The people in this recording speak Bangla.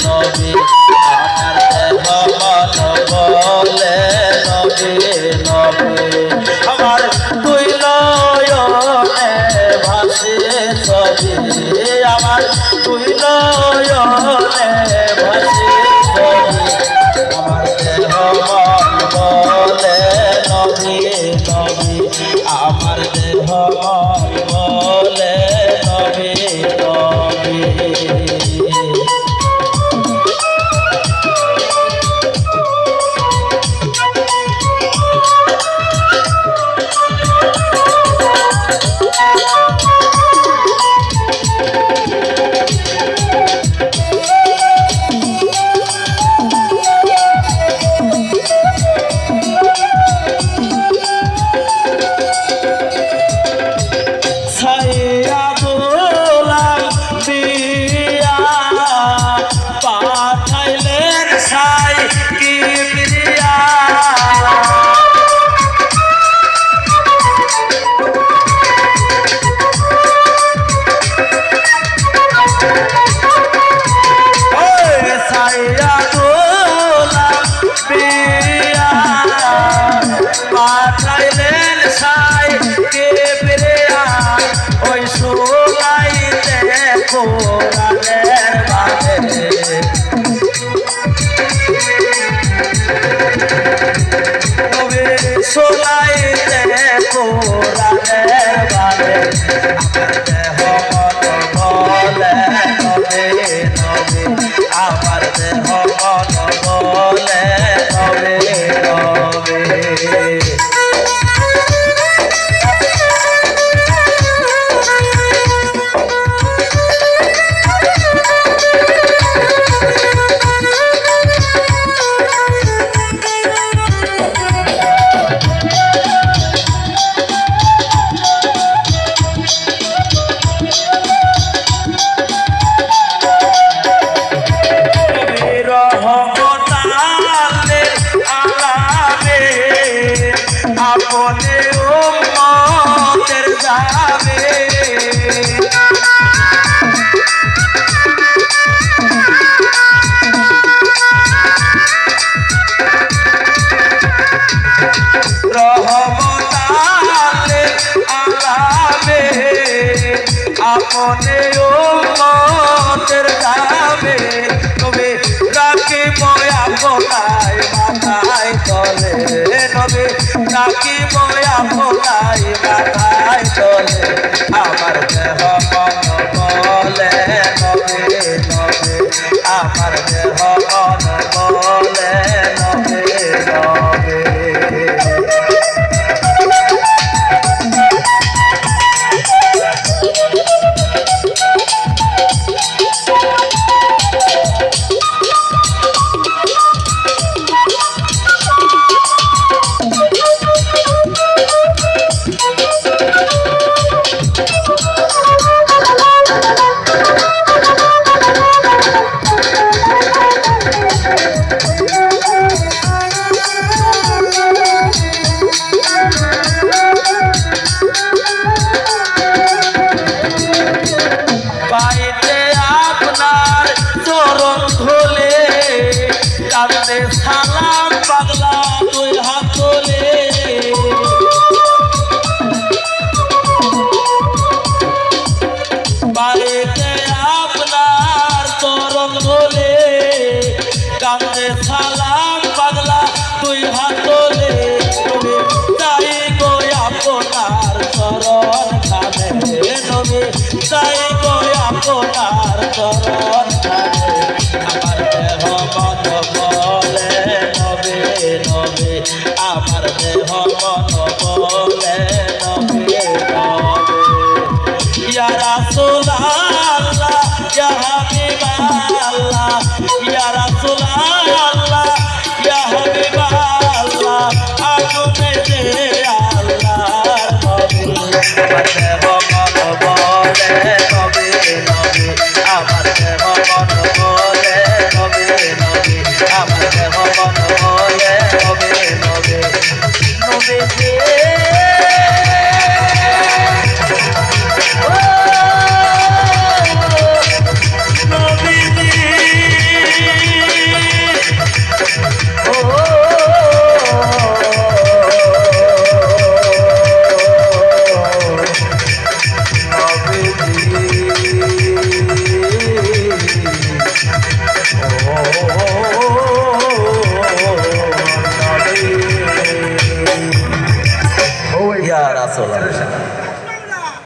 নবী আমার দেহ মন বলে নবী নবী আমার তুই নয়নে ভাসে ছবি আমার তুই নয়নে ভাসে ছবি আমার দেহ মন বলে নবী নবী আমার দেহ মন বলে নবী নবী আমার দেহ মন বলে নবে নবে আপনে উম্মতের যাবে রহমতালে আলাবে আপনে উম্মতের যাবে তবে রাখিব আপনায় মাথায় তলে নবে রাখিব আপনায় মাথায় তলে আমার দেহ মন বলে নবে নবে আমার দেহ মন বলে নবে নবে সালাম পাগলা তুই হাত তোলে বাড়িতে আপনার চরণ ধরে কান্দে সালাম পাগলা তুই হাত তোলে তুমি তাই গো আপনার চরণ খাবে নবী তাই গো আপনার চরণ